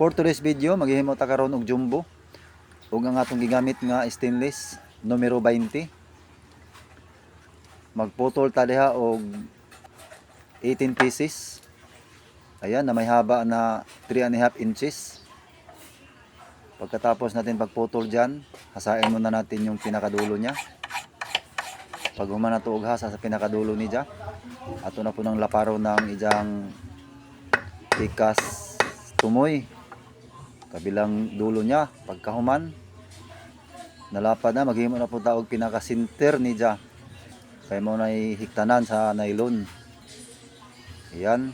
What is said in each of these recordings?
For today's video, maghihimo ta karon og jumbo. Ug ang atong gigamit nga stainless numero 20. Magputol ta diha og 18 pieces. Ayan, na may haba na 3.5 inches. Pagkatapos natin pagputol dyan, hasain muna natin yung pinakadulo niya. Pag humana to og hasa sa pinakadulo ni dya, ato na po ng laparo ng ijang tikas tumoy. Kabilang dulo niya, pagkahuman, nalapad na, maghimo na po taog pinaka-center ni dya. Kaya mo na hiktanan sa nylon. Ayan.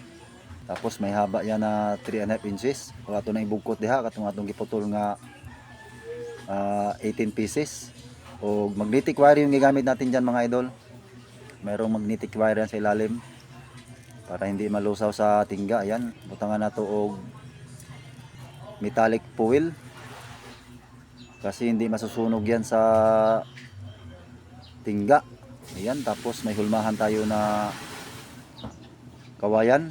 Tapos may haba yan na 3.5 inches. Kung ato na ibugkot diha, katong atong giputol nga 18 pieces. O magnetic wire yung gigamit natin dyan mga idol. Mayroong magnetic wire yan sa ilalim. Para hindi malusaw sa tingga. Ayan. Butangan na to og metallic foil. Kasi hindi masusunog yan sa tingga. Ayan. Tapos may hulmahan tayo na kawayan.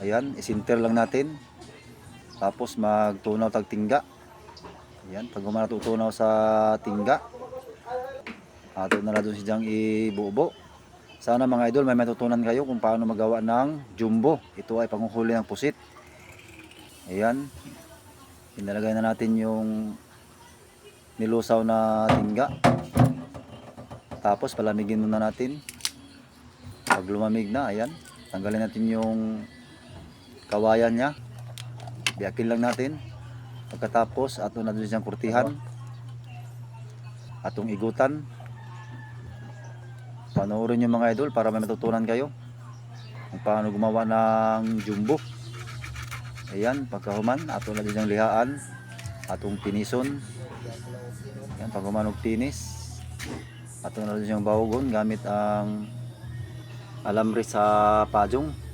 Ayan, isinter lang natin. Tapos magtunaw tag tingga. Ayan, pag tutunaw sa tingga, ato na lang doon si Jang ibubo. Sana mga idol may matutunan kayo kung paano magawa ng jumbo. Ito ay panguhuli ng pusit. Ayan, inalagay na natin yung nilusaw na tingga. Tapos palamigin muna natin. Pag lumamig na, ayan, tanggalin natin yung kawayan niya, biyakin lang natin. Pagkatapos ato na doon siyang kurtihan, atong igutan. Panoorin nyo mga idol para may matutunan kayo kung paano gumawa ng jumbo. Ayan, pagkahuman ato na doon siyang lihaan, atong pinison. Ayan, paghuman og tinis, ato na doon siyang bawgon gamit ang alambre sa pajong.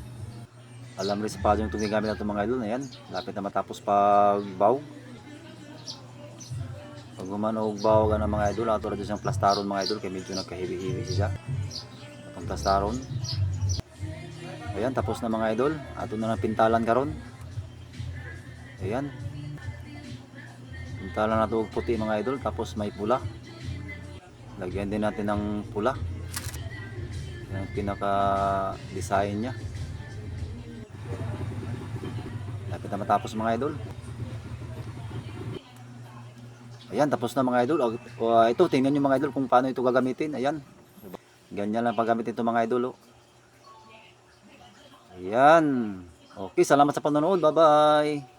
Alambre sa pajong itong gigamit natin mga idol. Ayan, lapit na matapos pagbaw. Pag gumanog baw ka ng mga idol, ato rin siyang plastaron mga idol, kaya medyo nagkahibi-hibi siya itong plastaron. Ayan, tapos na mga idol, ato na lang pintalan karon. Ayan, pintalan nato og puti mga idol, tapos may pula. Lagyan din natin ng pula. Yan ang pinaka design nya. Lapit na matapos mga idol. Ayan, tapos na mga idol. Ito, tingnan nyo mga idol kung paano ito gagamitin. Ayan, ganyan lang paggamit ito mga idol. Ayan. Okay, salamat sa panonood. Bye bye.